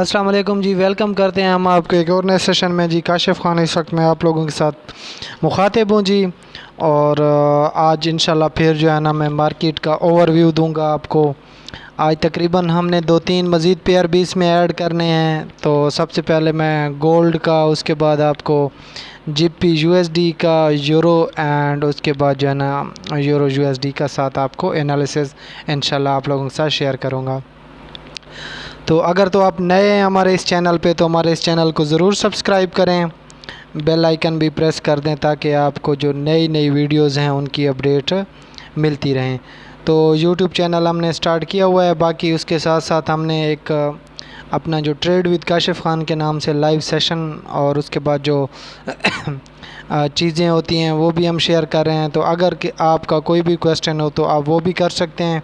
अस्सलाम वालेकुम जी। वेलकम करते हैं हम आपको एक और नए सेशन में जी। काशिफ़ खान इस वक्त मैं आप लोगों के साथ मुखातिब हूँ जी। और आज इंशाल्लाह फिर जो है ना मैं मार्केट का ओवरव्यू दूंगा आपको। आज तकरीबन हमने 2-3 मज़ीद पेयर भी इसमें ऐड करने हैं। तो सबसे पहले मैं गोल्ड का, उसके बाद आपको जीपी यूएसडी का, यूरो एंड उसके बाद जो है ना यूरो यूएसडी का साथ आपको एनालिसिस इंशाल्लाह आप लोगों के साथ शेयर करूँगा। तो अगर तो आप नए हैं हमारे इस चैनल पे तो हमारे इस चैनल को ज़रूर सब्सक्राइब करें, बेल आइकन भी प्रेस कर दें ताकि आपको जो नई नई वीडियोज़ हैं उनकी अपडेट मिलती रहें। तो यूट्यूब चैनल हमने स्टार्ट किया हुआ है, बाकी उसके साथ साथ हमने एक अपना जो ट्रेड विद काशिफ़ खान के नाम से लाइव सेशन और उसके बाद जो चीज़ें होती हैं वो भी हम शेयर कर रहे हैं। तो अगर कि आपका कोई भी क्वेश्चन हो तो आप वो भी कर सकते हैं।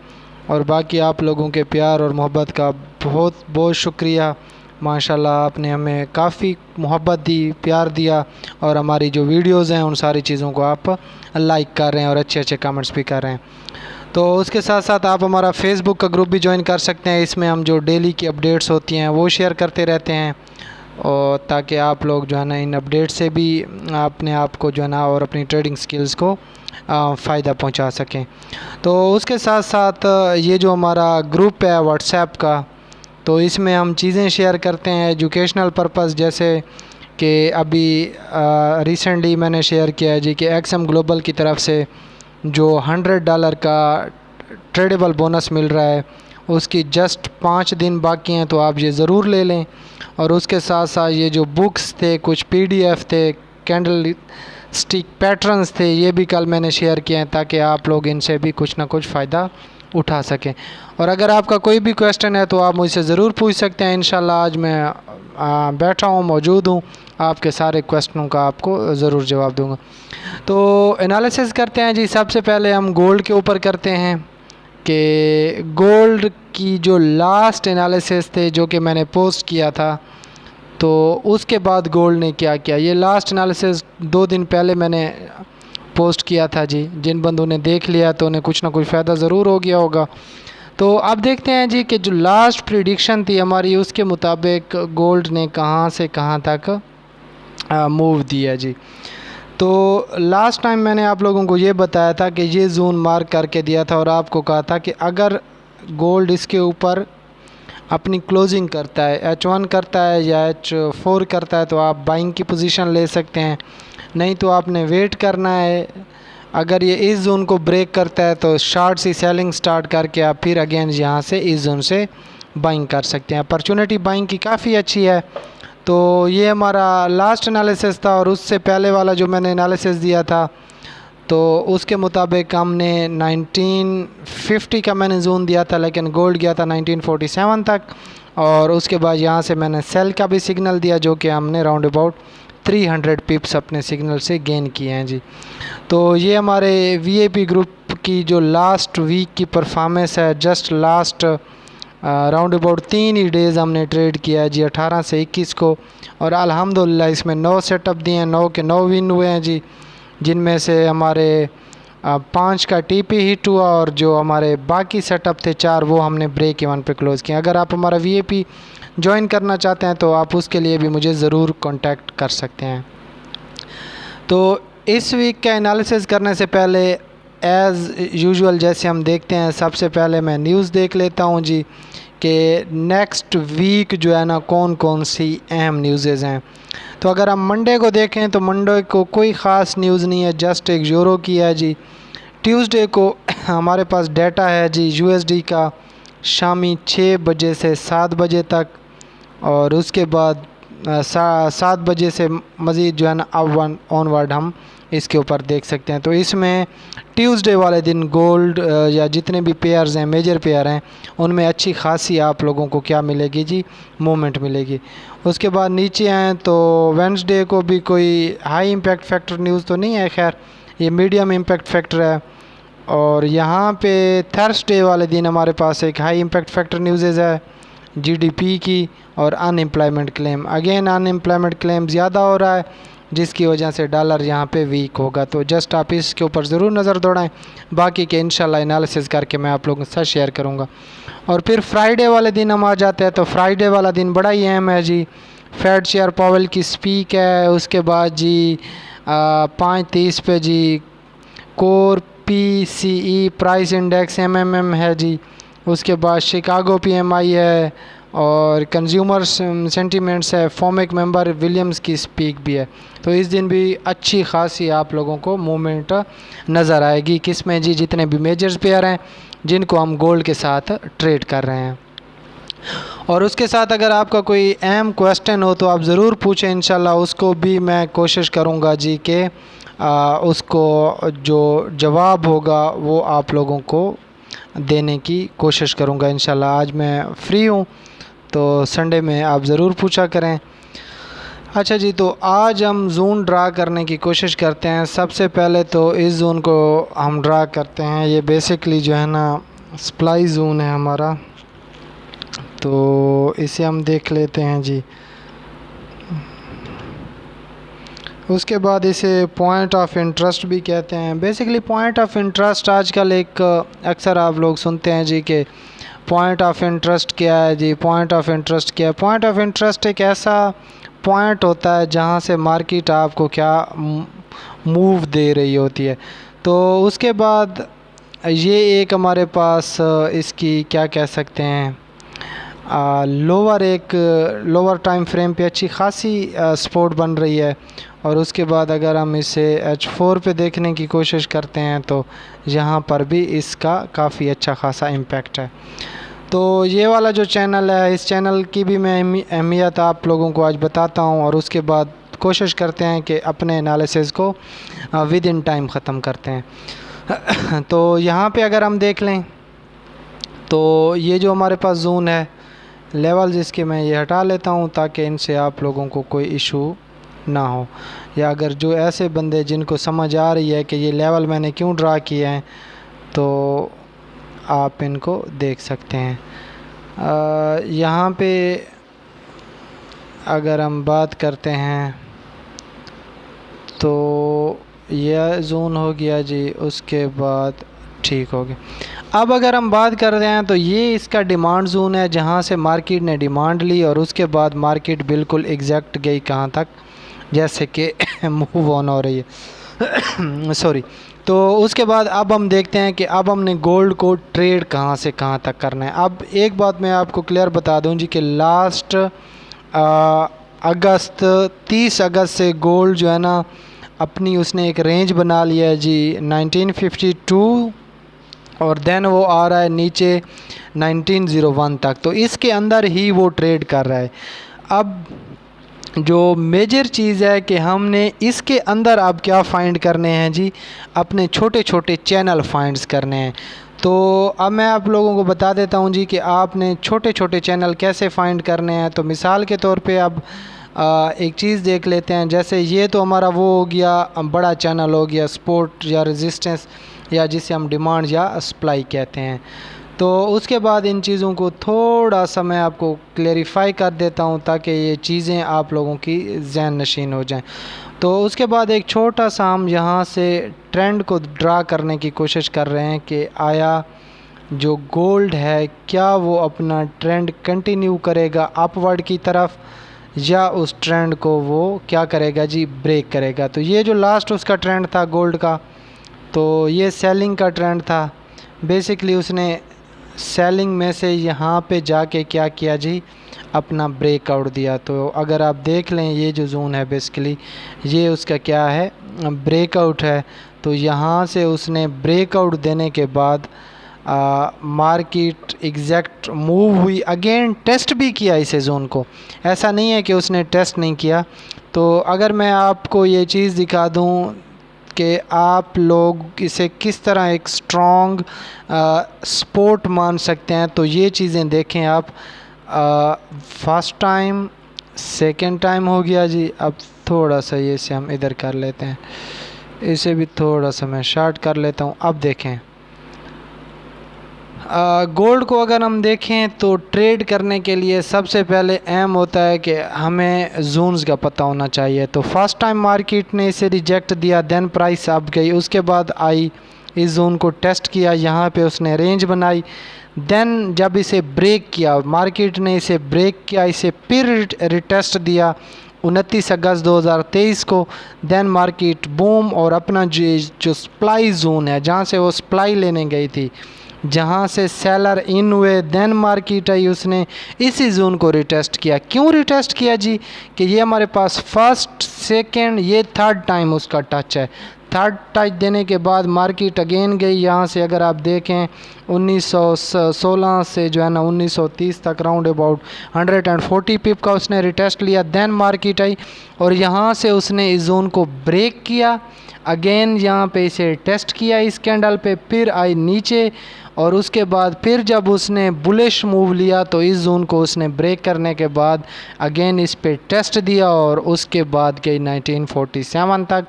और बाकी आप लोगों के प्यार और मोहब्बत का बहुत बहुत शुक्रिया। माशाल्लाह आपने हमें काफ़ी मोहब्बत दी, प्यार दिया और हमारी जो वीडियोज़ हैं उन सारी चीज़ों को आप लाइक कर रहे हैं और अच्छे अच्छे कमेंट्स भी कर रहे हैं। तो उसके साथ साथ आप हमारा फेसबुक का ग्रुप भी ज्वाइन कर सकते हैं। इसमें हम जो डेली की अपडेट्स होती हैं वो शेयर करते रहते हैं, और ताकि आप लोग जो है ना इन अपडेट से भी अपने आप को जो है ना और अपनी ट्रेडिंग स्किल्स को फ़ायदा पहुंचा सकें। तो उसके साथ साथ ये जो हमारा ग्रुप है व्हाट्सएप का, तो इसमें हम चीज़ें शेयर करते हैं एजुकेशनल पर्पस, जैसे कि अभी रिसेंटली मैंने शेयर किया है जी कि एक्सएम ग्लोबल की तरफ से जो $100 का ट्रेडेबल बोनस मिल रहा है उसकी जस्ट 5 दिन बाकी हैं, तो आप ये ज़रूर ले लें। और उसके साथ साथ ये जो बुक्स थे, कुछ पीडीएफ थे, कैंडल स्टिक पैटर्न्स थे, ये भी कल मैंने शेयर किए हैं ताकि आप लोग इनसे भी कुछ ना कुछ फ़ायदा उठा सकें। और अगर आपका कोई भी क्वेश्चन है तो आप मुझसे ज़रूर पूछ सकते हैं। इंशाल्लाह आज मैं बैठा हूँ, मौजूद हूँ, आपके सारे क्वेश्चनों का आपको ज़रूर जवाब दूँगा। तो एनालिसिस करते हैं जी। सबसे पहले हम गोल्ड के ऊपर करते हैं कि गोल्ड की जो लास्ट एनालिसिस थे जो कि मैंने पोस्ट किया था, तो उसके बाद गोल्ड ने क्या किया। ये लास्ट एनालिसिस 2 दिन पहले मैंने पोस्ट किया था जी। जिन बंदों ने देख लिया तो उन्हें कुछ ना कुछ फ़ायदा ज़रूर हो गया होगा। तो अब देखते हैं जी कि जो लास्ट प्रिडिक्शन थी हमारी उसके मुताबिक गोल्ड ने कहाँ से कहाँ तक मूव दिया जी। तो लास्ट टाइम मैंने आप लोगों को ये बताया था कि ये जोन मार्क करके दिया था और आपको कहा था कि अगर गोल्ड इसके ऊपर अपनी क्लोजिंग करता है, H1 करता है या H4 करता है, तो आप बाइंग की पोजीशन ले सकते हैं। नहीं तो आपने वेट करना है। अगर ये इस जोन को ब्रेक करता है तो शॉर्ट सी सेलिंग स्टार्ट करके आप फिर अगेन यहाँ से इस जोन से बाइंग कर सकते हैं। अपॉर्चुनिटी बाइंग की काफ़ी अच्छी है। तो ये हमारा लास्ट एनालिसिस था। और उससे पहले वाला जो मैंने एनालिसिस दिया था तो उसके मुताबिक हमने 1950 का मैंने जोन दिया था, लेकिन गोल्ड गया था 1947 तक। और उसके बाद यहाँ से मैंने सेल का भी सिग्नल दिया जो कि हमने राउंड अबाउट 300 पिप्स अपने सिग्नल से गेन किए हैं जी। तो ये हमारे वीआईपी ग्रुप की जो लास्ट वीक की परफॉर्मेंस है, just last round about 3 he days हमने ट्रेड किया है जी, 18 से 21 को। और अल्हम्दुलिल्लाह इसमें 9 सेटअप दिए हैं, 9 के 9 विन हुए हैं जी, जिनमें से हमारे 5 का टीपी हिट हुआ और जो हमारे बाकी सेटअप थे 4 वो हमने ब्रेक इवन पे क्लोज़ किए। अगर आप हमारा वीआईपी ज्वाइन करना चाहते हैं तो आप उसके लिए भी मुझे ज़रूर कांटेक्ट कर सकते हैं। तो इस वीक का एनालिसिस करने से पहले एज़ यूजुअल जैसे हम देखते हैं, सबसे पहले मैं न्यूज़ देख लेता हूं जी कि नेक्स्ट वीक जो है ना कौन कौन सी अहम न्यूज़ेज़ हैं। तो अगर हम मंडे को देखें तो मंडे को कोई ख़ास न्यूज़ नहीं है, जस्ट एक यूरो की है जी। ट्यूसडे को हमारे पास डाटा है जी यूएसडी का शामी 6 बजे से 7 बजे तक, और उसके बाद 7 बजे से मज़ीद जो है ना अब ऑनवर्ड हम इसके ऊपर देख सकते हैं। तो इसमें ट्यूसडे वाले दिन गोल्ड या जितने भी पेयर्स हैं, मेजर पेयर हैं, उनमें अच्छी खासी आप लोगों को क्या मिलेगी जी, मूवमेंट मिलेगी। उसके बाद नीचे आएँ तो वेडनेसडे को भी कोई हाई इम्पैक्ट फैक्टर न्यूज़ तो नहीं है, खैर ये मीडियम इम्पैक्ट फैक्टर है। और यहाँ पे थर्सडे वाले दिन हमारे पास एक हाई इम्पैक्ट फैक्टर न्यूज़ है जीडीपी की और unemployment claim. Again unemployment claim ज़्यादा हो रहा है जिसकी वजह से डॉलर यहाँ पे वीक होगा। तो जस्ट आप इसके ऊपर ज़रूर नज़र दौड़ाएं, बाकी के इंशाल्लाह एनालिसिस करके मैं आप लोगों के साथ शेयर करूँगा। और फिर फ्राइडे वाले दिन हम आ जाते हैं। तो फ्राइडे वाला दिन बड़ा ही अहम है जी। फेड चेयर पावेल की स्पीक है, उसके बाद जी 5:30 पे जी core PCE price index MMM है जी। उसके बाद शिकागो PMI है और कंज्यूमर सेंटीमेंट्स है। फोमेक मेंबर विलियम्स की स्पीक भी है। तो इस दिन भी अच्छी खासी आप लोगों को मूवमेंट नज़र आएगी। किस में जी? जितने भी मेजर्स पेयर हैं जिनको हम गोल्ड के साथ ट्रेड कर रहे हैं। और उसके साथ अगर आपका कोई अहम क्वेश्चन हो तो आप ज़रूर पूछें, इंशाल्लाह उसको भी मैं कोशिश करूँगा जी कि उसको जो जवाब होगा वो आप लोगों को देने की कोशिश करूँगा इंशाल्लाह। आज मैं फ्री हूँ तो संडे में आप ज़रूर पूछा करें। अच्छा जी, तो आज हम जोन ड्रा करने की कोशिश करते हैं। सबसे पहले तो इस जोन को हम ड्रा करते हैं। ये बेसिकली जो है ना सप्लाई जोन है हमारा, तो इसे हम देख लेते हैं जी। उसके बाद इसे पॉइंट ऑफ इंटरेस्ट भी कहते हैं। बेसिकली पॉइंट ऑफ इंटरेस्ट आजकल एक अक्सर आप लोग सुनते हैं जी कि पॉइंट ऑफ इंटरेस्ट क्या है जी, पॉइंट ऑफ इंटरेस्ट क्या है। पॉइंट ऑफ इंटरेस्ट एक ऐसा पॉइंट होता है जहां से मार्केट आपको क्या मूव दे रही होती है। तो उसके बाद ये एक हमारे पास इसकी क्या कह सकते हैं लोअर टाइम फ्रेम पे अच्छी खासी सपोर्ट बन रही है। और उसके बाद अगर हम इसे H4 पे देखने की कोशिश करते हैं तो यहाँ पर भी इसका काफ़ी अच्छा खासा इम्पैक्ट है। तो ये वाला जो चैनल है, इस चैनल की भी मैं अहमियत आप लोगों को आज बताता हूँ और उसके बाद कोशिश करते हैं कि अपने एनालिसिस को विद इन टाइम ख़त्म करते हैं। तो यहाँ पे अगर हम देख लें तो ये जो हमारे पास जोन है, लेवल जिसके मैं ये हटा लेता हूँ ताकि इनसे आप लोगों को कोई इशू ना हो, या अगर जो ऐसे बंदे जिनको समझ आ रही है कि ये लेवल मैंने क्यों ड्रा किए हैं तो आप इनको देख सकते हैं। यहाँ पे अगर हम बात करते हैं तो यह जोन हो गया जी। उसके बाद ठीक हो गया। अब अगर हम बात कर रहे हैं तो ये इसका डिमांड जोन है जहाँ से मार्केट ने डिमांड ली और उसके बाद मार्केट बिल्कुल एग्जैक्ट गई कहाँ तक, जैसे कि मूव ऑन हो रही है सॉरी। तो उसके बाद अब हम देखते हैं कि अब हमने गोल्ड को ट्रेड कहाँ से कहाँ तक करना है। अब एक बात मैं आपको क्लियर बता दूं जी कि लास्ट 30 अगस्त से गोल्ड जो है ना अपनी उसने एक रेंज बना लिया है जी 1952 और देन वो आ रहा है नीचे 1901 तक। तो इसके अंदर ही वो ट्रेड कर रहा है। अब जो मेजर चीज़ है कि हमने इसके अंदर अब क्या फाइंड करने हैं जी, अपने छोटे छोटे चैनल फाइंड्स करने हैं। तो अब मैं आप लोगों को बता देता हूं जी कि आपने छोटे छोटे चैनल कैसे फाइंड करने हैं। तो मिसाल के तौर पे अब एक चीज़ देख लेते हैं। जैसे ये तो हमारा वो हो गया बड़ा चैनल हो गया सपोर्ट या रेजिस्टेंस या जिसे हम डिमांड या सप्लाई कहते हैं। तो उसके बाद इन चीज़ों को थोड़ा सा मैं आपको क्लेरिफाई कर देता हूं ताकि ये चीज़ें आप लोगों की ज़हन नशीन हो जाएं। तो उसके बाद एक छोटा सा हम यहाँ से ट्रेंड को ड्रा करने की कोशिश कर रहे हैं कि आया जो गोल्ड है क्या वो अपना ट्रेंड कंटिन्यू करेगा अपवर्ड की तरफ या उस ट्रेंड को वो क्या करेगा जी, ब्रेक करेगा। तो ये जो लास्ट उसका ट्रेंड था गोल्ड का, तो ये सेलिंग का ट्रेंड था। बेसिकली उसने सेलिंग में से यहाँ पे जाके क्या किया जी, अपना ब्रेकआउट दिया। तो अगर आप देख लें ये जो जोन है बेसिकली ये उसका क्या है, ब्रेकआउट है। तो यहाँ से उसने ब्रेकआउट देने के बाद मार्केट एग्जैक्ट मूव हुई, अगेन टेस्ट भी किया इसे जोन को, ऐसा नहीं है कि उसने टेस्ट नहीं किया। तो अगर मैं आपको ये चीज़ दिखा दूँ कि आप लोग इसे किस तरह एक स्ट्रॉन्ग सपोर्ट मान सकते हैं, तो ये चीज़ें देखें आप। फर्स्ट टाइम, सेकंड टाइम हो गया जी। अब थोड़ा सा ये से हम इधर कर लेते हैं, इसे भी थोड़ा सा मैं शार्ट कर लेता हूँ। अब देखें गोल्ड को अगर हम देखें तो ट्रेड करने के लिए सबसे पहले अहम होता है कि हमें जोन्स का पता होना चाहिए। तो फर्स्ट टाइम मार्केट ने इसे रिजेक्ट दिया, देन प्राइस अप गई, उसके बाद आई इस जोन को टेस्ट किया, यहाँ पे उसने रेंज बनाई, देन जब इसे ब्रेक किया मार्केट ने, इसे ब्रेक किया, इसे फिर रिटेस्ट दिया 29 अगस्त 2023 को, देन मार्केट बूम और अपना जो सप्लाई जोन है जहाँ से वो सप्लाई लेने गई थी, जहाँ से सेलर इन हुए, देन मार्केट आई, उसने इसी जोन को रिटेस्ट किया। क्यों रिटेस्ट किया जी? कि ये हमारे पास फर्स्ट सेकंड ये थर्ड टाइम उसका टच है। थर्ड टच देने के बाद मार्केट अगेन गई, यहाँ से अगर आप देखें 1916 से जो है ना 1930 तक राउंड अबाउट 140 पिप का उसने रिटेस्ट लिया, देन मार्केट आई और यहाँ से उसने इस जोन को ब्रेक किया, अगेन यहाँ पे इसे टेस्ट किया इस कैंडल पे, फिर आई नीचे और उसके बाद फिर जब उसने बुलिश मूव लिया तो इस जोन को उसने ब्रेक करने के बाद अगेन इस पे टेस्ट दिया और उसके बाद गई 1947 तक।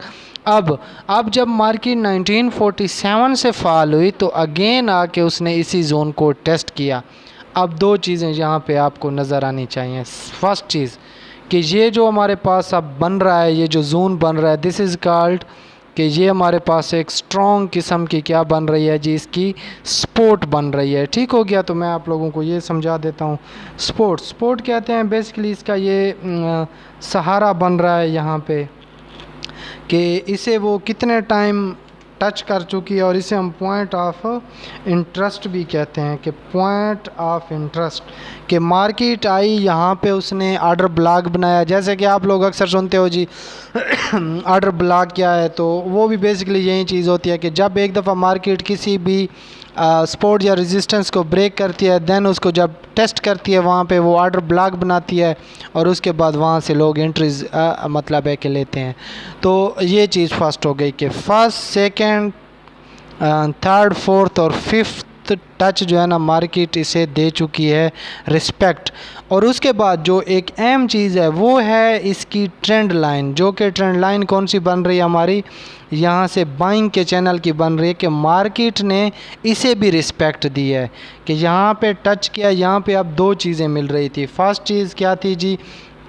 अब जब मार्केट 1947 से फॉल हुई तो अगेन आके उसने इसी जोन को टेस्ट किया। अब दो चीज़ें यहाँ पे आपको नज़र आनी चाहिए। फर्स्ट चीज़ कि ये जो हमारे पास अब बन रहा है, ये जो जोन बन रहा है, दिस इज़ कॉल्ड कि ये हमारे पास एक स्ट्रॉन्ग किस्म की क्या बन रही है जी, इसकी सपोर्ट बन रही है। ठीक हो गया? तो मैं आप लोगों को ये समझा देता हूँ। सपोर्ट कहते हैं बेसिकली इसका ये सहारा बन रहा है यहाँ पे कि इसे वो कितने टाइम टच कर चुकी है और इसे हम पॉइंट ऑफ इंटरेस्ट भी कहते हैं कि पॉइंट ऑफ इंटरेस्ट कि मार्केट आई, यहाँ पे उसने ऑर्डर ब्लॉक बनाया। जैसे कि आप लोग अक्सर सुनते हो जी ऑर्डर ब्लॉक क्या है, तो वो भी बेसिकली यही चीज़ होती है कि जब एक दफ़ा मार्केट किसी भी सपोर्ट या रेजिस्टेंस को ब्रेक करती है, देन उसको जब टेस्ट करती है वहाँ पे वो ऑर्डर ब्लॉक बनाती है और उसके बाद वहाँ से लोग एंट्रीज मतलब है कि लेते हैं। तो ये चीज़ फर्स्ट हो गई कि फर्स्ट सेकंड थर्ड फोर्थ और फिफ्थ टच जो है ना मार्केट इसे दे चुकी है रिस्पेक्ट। और उसके बाद जो एक अहम चीज़ है वो है इसकी ट्रेंड लाइन, जो कि ट्रेंड लाइन कौन सी बन रही है हमारी, यहाँ से बाइंग के चैनल की बन रही है कि मार्केट ने इसे भी रिस्पेक्ट दी है कि यहाँ पे टच किया, यहाँ पे अब दो चीज़ें मिल रही थी। फर्स्ट चीज़ क्या थी जी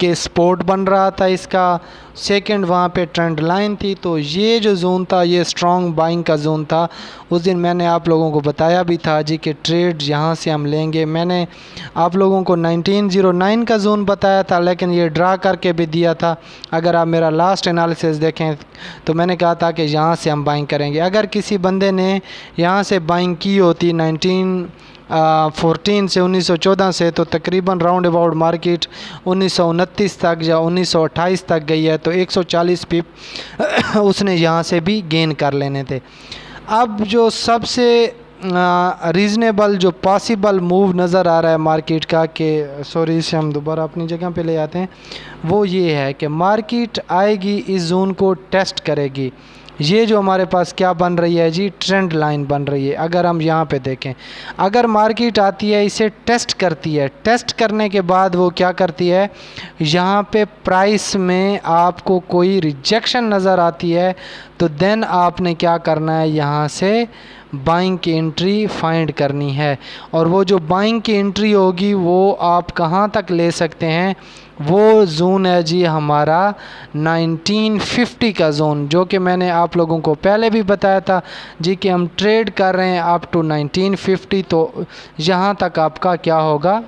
कि सपोर्ट बन रहा था इसका, सेकंड वहाँ पे ट्रेंड लाइन थी। तो ये जो जोन था ये स्ट्रॉन्ग बाइंग का जोन था। उस दिन मैंने आप लोगों को बताया भी था जी कि ट्रेड यहाँ से हम लेंगे। मैंने आप लोगों को 1909 का जोन बताया था, लेकिन ये ड्रा करके भी दिया था। अगर आप मेरा लास्ट एनालिसिस देखें तो मैंने कहा था कि यहाँ से हम बाइंग करेंगे। अगर किसी बंदे ने यहाँ से बाइंग की होती 1914 से 1914 से, तो तकरीबन राउंड अबाउट मार्केट 1929 तक या 1928 तक गई है, तो 140 पिप उसने यहाँ से भी गेन कर लेने थे। अब जो सबसे रीज़नेबल जो पॉसिबल मूव नज़र आ रहा है मार्केट का कि सॉरी इसे हम दोबारा अपनी जगह पे ले आते हैं, वो ये है कि मार्केट आएगी, इस जोन को टेस्ट करेगी। ये जो हमारे पास क्या बन रही है जी, ट्रेंड लाइन बन रही है। अगर हम यहाँ पे देखें, अगर मार्केट आती है इसे टेस्ट करती है, टेस्ट करने के बाद वो क्या करती है, यहाँ पे प्राइस में आपको कोई रिजेक्शन नज़र आती है तो देन आपने क्या करना है, यहाँ से बाइंग की एंट्री फाइंड करनी है। और वो जो बाइंग की एंट्री होगी वो आप कहाँ तक ले सकते हैं, वो जोन है जी हमारा 1950 का जोन, जो कि मैंने आप लोगों को पहले भी बताया था जी कि हम ट्रेड कर रहे हैं अप टू 1950। तो यहाँ तक आपका क्या होगा,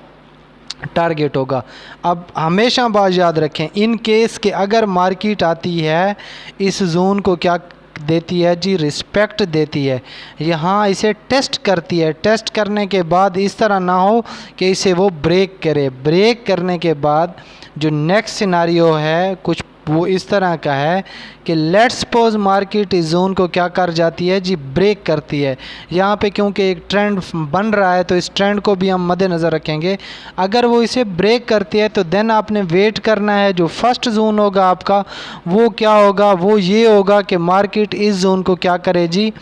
टारगेट होगा। अब हमेशा बात याद रखें, इन केस के अगर मार्केट आती है इस जोन को क्या देती है जी, रिस्पेक्ट देती है, यहाँ इसे टेस्ट करती है। टेस्ट करने के बाद इस तरह ना हो कि इसे वो ब्रेक करे। ब्रेक करने के बाद जो नेक्स्ट सिनारियो है कुछ वो इस तरह का है कि लेट्स सपोज मार्केट इस जोन को क्या कर जाती है जी, ब्रेक करती है। यहाँ पे क्योंकि एक ट्रेंड बन रहा है तो इस ट्रेंड को भी हम मद्देनज़र रखेंगे। अगर वो इसे ब्रेक करती है तो देन आपने वेट करना है। जो फर्स्ट जोन होगा आपका वो क्या होगा, वो ये होगा कि मार्केट इस जोन को क्या करे जी,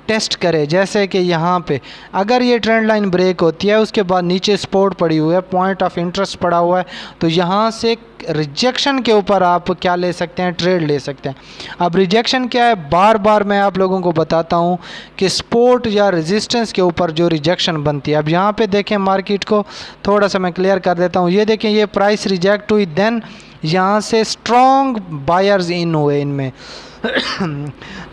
टेस्ट करे। जैसे कि यहाँ पे अगर ये ट्रेंड लाइन ब्रेक होती है, उसके बाद नीचे सपोर्ट पड़ी हुई है, पॉइंट ऑफ इंटरेस्ट पड़ा हुआ है, तो यहाँ से रिजेक्शन के ऊपर आप क्या ले सकते हैं, ट्रेड ले सकते हैं। अब रिजेक्शन क्या है, बार बार मैं आप लोगों को बताता हूँ कि सपोर्ट या रेजिस्टेंस के ऊपर जो रिजेक्शन बनती है। अब यहाँ पे देखें मार्केट को थोड़ा सा मैं क्लियर कर देता हूँ। ये देखें ये प्राइस रिजेक्ट हुई, देन यहाँ से स्ट्रॉन्ग बायर्स इन हुए इनमें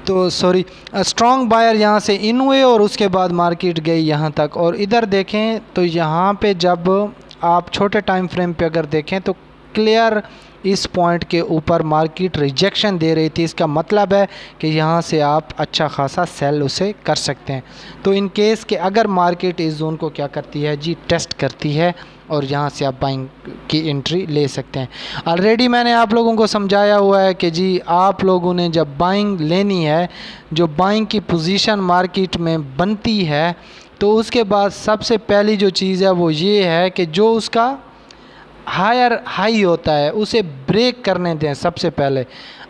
तो सॉरी स्ट्रॉन्ग बायर यहाँ से इन हुए और उसके बाद मार्केट गई यहाँ तक। और इधर देखें तो यहाँ पे जब आप छोटे टाइम फ्रेम पे अगर देखें तो क्लियर इस पॉइंट के ऊपर मार्केट रिजेक्शन दे रही थी। इसका मतलब है कि यहाँ से आप अच्छा खासा सेल उसे कर सकते हैं। तो इन केस के अगर मार्केट इस जोन को क्या करती है जी, टेस्ट करती है, और यहाँ से आप बाइंग की एंट्री ले सकते हैं। ऑलरेडी मैंने आप लोगों को समझाया हुआ है कि जी आप लोगों ने जब बाइंग लेनी है, जो बाइंग की पोजीशन मार्केट में बनती है, तो उसके बाद सबसे पहली जो चीज़ है वो ये है कि जो उसका हायर हाई होता है उसे ब्रेक करने दें सबसे पहले।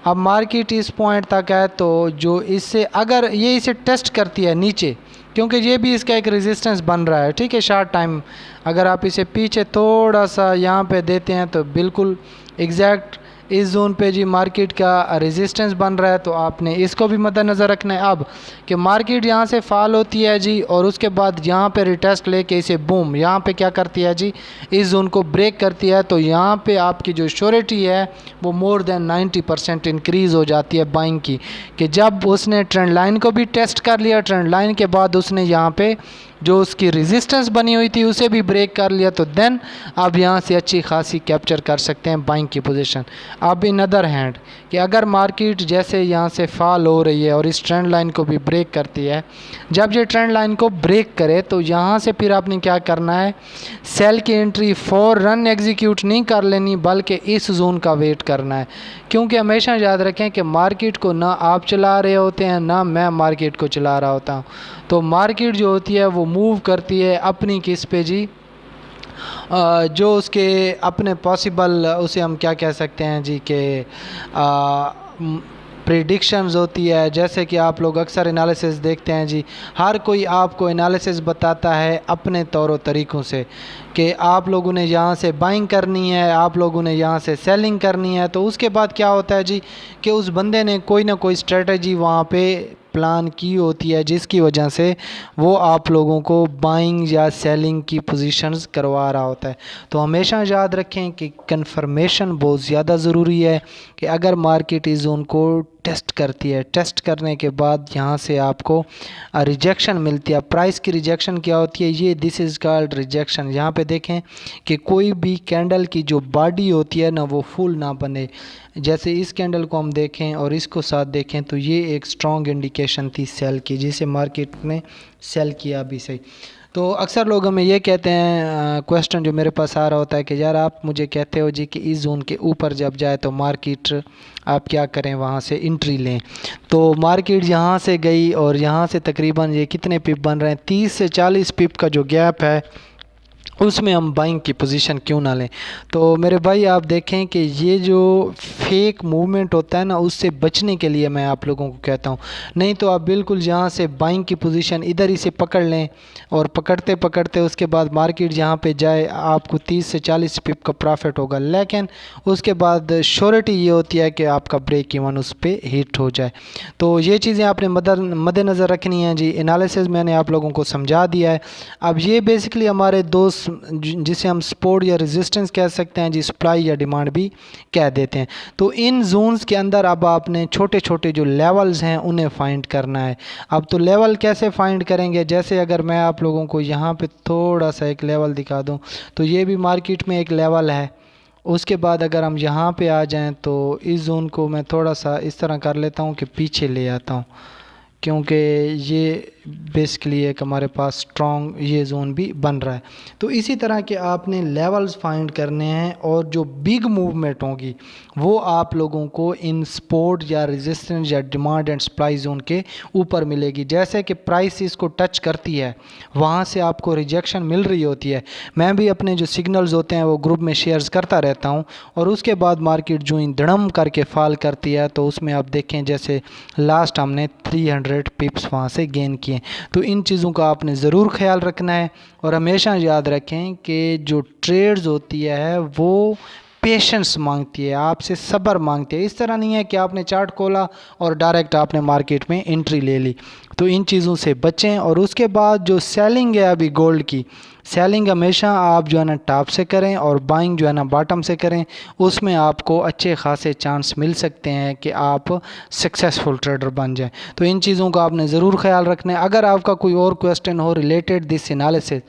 अब मार्केट इस पॉइंट तक है, तो जो इससे अगर ये इसे टेस्ट करती है नीचे, क्योंकि ये भी इसका एक रेजिस्टेंस बन रहा है, ठीक है, शॉर्ट टाइम अगर आप इसे पीछे थोड़ा सा यहाँ पे देते हैं तो बिल्कुल एग्जैक्ट इस जोन पे जी मार्केट का रेजिस्टेंस बन रहा है। तो आपने इसको भी मद्देनज़र रखना है। अब कि मार्केट यहाँ से फॉल होती है जी, और उसके बाद यहाँ पे रिटेस्ट लेके इसे बूम यहाँ पे क्या करती है जी, इस जोन को ब्रेक करती है, तो यहाँ पे आपकी जो श्योरिटी है वो मोर देन 90% इंक्रीज़ हो जाती है बाइंग की। कि जब उसने ट्रेंड लाइन को भी टेस्ट कर लिया, ट्रेंड लाइन के बाद उसने यहाँ पे जो उसकी रेजिस्टेंस बनी हुई थी उसे भी ब्रेक कर लिया, तो देन आप यहाँ से अच्छी खासी कैप्चर कर सकते हैं बाइंग की पोजीशन। अब इन अदर हैंड कि अगर मार्केट जैसे यहाँ से फॉल हो रही है और इस ट्रेंड लाइन को भी ब्रेक करती है, जब ये ट्रेंड लाइन को ब्रेक करे तो यहाँ से फिर आपने क्या करना है, सेल की एंट्री फौरन एग्जीक्यूट नहीं कर लेनी, बल्कि इस जोन का वेट करना है। क्योंकि हमेशा याद रखें कि मार्केट को ना आप चला रहे होते हैं ना मैं मार्केट को चला रहा होता हूँ। तो मार्केट जो होती है वो मूव करती है अपनी किस पे जी, जो उसके अपने पॉसिबल, उसे हम क्या कह सकते हैं जी के प्रेडिक्शंस होती है। जैसे कि आप लोग अक्सर एनालिसिस देखते हैं जी, हर कोई आपको एनालिसिस बताता है अपने तौर तरीक़ों से कि आप लोगों ने यहाँ से बाइंग करनी है, आप लोगों ने यहाँ से सेलिंग करनी है। तो उसके बाद क्या होता है जी कि उस बंदे ने कोई ना कोई स्ट्रेटजी वहाँ पे प्लान की होती है, जिसकी वजह से वो आप लोगों को बाइंग या सेलिंग की पोजीशंस करवा रहा होता है। तो हमेशा याद रखें कि कंफर्मेशन बहुत ज़्यादा ज़रूरी है कि अगर मार्केट इस जोन को टेस्ट करती है, टेस्ट करने के बाद यहाँ से आपको रिजेक्शन मिलती है। प्राइस की रिजेक्शन क्या होती है, ये दिस इज़ कॉल्ड रिजेक्शन। यहाँ पे देखें कि कोई भी कैंडल की जो बॉडी होती है ना वो फुल ना बने। जैसे इस कैंडल को हम देखें और इसको साथ देखें तो ये एक स्ट्रॉन्ग इंडिकेशन थी सेल की, जिसे मार्केट ने सेल किया अभी से। तो अक्सर लोग हमें ये कहते हैं, क्वेश्चन जो मेरे पास आ रहा होता है कि यार आप मुझे कहते हो जी कि इस जोन के ऊपर जब जाए तो मार्केट आप क्या करें, वहाँ से एंट्री लें। तो मार्केट यहाँ से गई और यहाँ से तकरीबन ये कितने पिप बन रहे हैं, 30 से 40 पिप का जो गैप है उसमें हम बाइंग की पोजीशन क्यों ना लें। तो मेरे भाई आप देखें कि ये जो फेक मूवमेंट होता है ना, उससे बचने के लिए मैं आप लोगों को कहता हूँ, नहीं तो आप बिल्कुल यहाँ से बाइंग की पोजीशन इधर ही से पकड़ लें और पकड़ते पकड़ते उसके बाद मार्केट यहाँ पे जाए, आपको 30 से 40 पिप का प्रॉफिट होगा। लेकिन उसके बाद श्योरिटी ये होती है कि आपका ब्रेक इवन उस पर हिट हो जाए। तो ये चीज़ें आपने मद्देनज़र रखनी है जी। एनालिसिस मैंने आप लोगों को समझा दिया है। अब ये बेसिकली हमारे दोस्त जिसे हम सपोर्ट या रेजिस्टेंस कह सकते हैं जी, सप्लाई या डिमांड भी कह देते हैं। तो इन जोन्स के अंदर अब आपने छोटे छोटे जो लेवल्स हैं उन्हें फाइंड करना है। अब तो लेवल कैसे फाइंड करेंगे, जैसे अगर मैं आप लोगों को यहाँ पे थोड़ा सा एक लेवल दिखा दूँ तो ये भी मार्केट में एक लेवल है। उसके बाद अगर हम यहाँ पे आ जाएं तो इस जोन को मैं थोड़ा सा इस तरह कर लेता हूँ कि पीछे ले आता हूँ, क्योंकि ये बेसिकली एक हमारे पास स्ट्रॉन्ग ये जोन भी बन रहा है। तो इसी तरह के आपने लेवल्स फाइंड करने हैं और जो बिग मूवमेंट होगी वो आप लोगों को इन सपोर्ट या रेजिस्टेंस या डिमांड एंड सप्लाई जोन के ऊपर मिलेगी। जैसे कि प्राइस इसको टच करती है वहाँ से आपको रिजेक्शन मिल रही होती है। मैं भी अपने जो सिग्नल्स होते हैं वो ग्रुप में शेयर्स करता रहता हूँ और उसके बाद मार्केट जो इन धड़म करके फॉल करती है तो उसमें आप देखें जैसे लास्ट हमने 300 पिप्स वहाँ से गेन किए। तो इन चीज़ों का आपने ज़रूर ख्याल रखना है और हमेशा याद रखें कि जो ट्रेड्स होती है वो पेशेंस मांगती है, आपसे सब्र मांगती है। इस तरह नहीं है कि आपने चार्ट खोला और डायरेक्ट आपने मार्केट में एंट्री ले ली। तो इन चीज़ों से बचें। और उसके बाद जो सेलिंग है अभी गोल्ड की, सेलिंग हमेशा आप जो है ना टॉप से करें और बाइंग जो है ना बॉटम से करें, उसमें आपको अच्छे खासे चांस मिल सकते हैं कि आप सक्सेसफुल ट्रेडर बन जाएं। तो इन चीज़ों का आपने ज़रूर ख्याल रखना है। अगर आपका कोई और क्वेश्चन हो रिलेटेड दिस एनालिसिस,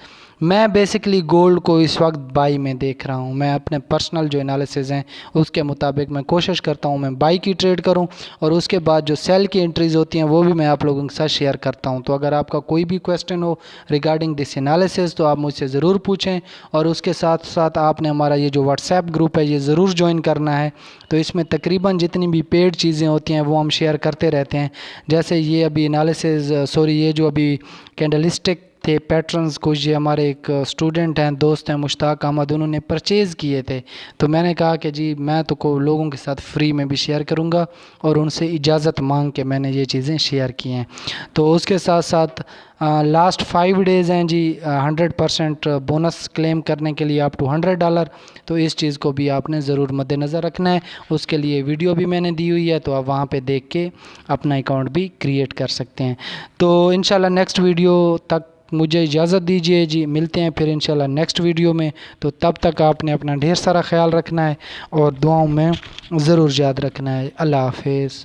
मैं बेसिकली गोल्ड को इस वक्त बाई में देख रहा हूँ। मैं अपने पर्सनल जो एनालिसिस हैं उसके मुताबिक मैं कोशिश करता हूँ मैं बाई की ट्रेड करूँ और उसके बाद जो सेल की एंट्रीज़ होती हैं वो भी मैं आप लोगों के साथ शेयर करता हूँ। तो अगर आपका कोई भी क्वेश्चन हो रिगार्डिंग दिस एनालिसिस तो आप मुझसे ज़रूर पूछें। और उसके साथ साथ आपने हमारा ये जो व्हाट्सएप ग्रुप है ये ज़रूर ज्वाइन करना है। तो इसमें तकरीबन जितनी भी पेड चीज़ें होती हैं वो हम शेयर करते रहते हैं। जैसे ये अभी एनालिसिस ये जो अभी कैंडलस्टिक थे पैटर्न्स, कुछ ये हमारे एक स्टूडेंट हैं, दोस्त हैं मुश्ताक अहमद, उन्होंने परचेज़ किए थे। तो मैंने कहा कि जी मैं तो को लोगों के साथ फ्री में भी शेयर करूंगा और उनसे इजाज़त मांग के मैंने ये चीज़ें शेयर की हैं। तो उसके साथ साथ लास्ट 5 डेज़ हैं जी 100% बोनस क्लेम करने के लिए अप टू $100। तो इस चीज़ को भी आपने ज़रूर मद्देनज़र रखना है। उसके लिए वीडियो भी मैंने दी हुई है तो आप वहाँ पे देख के अपना अकाउंट भी क्रिएट कर सकते हैं। तो इंशाल्लाह नेक्स्ट वीडियो तक मुझे इजाज़त दीजिए जी, मिलते हैं फिर इंशाल्लाह नेक्स्ट वीडियो में। तो तब तक आपने अपना ढेर सारा ख्याल रखना है और दुआओं में ज़रूर याद रखना है। अल्लाह हाफिज़।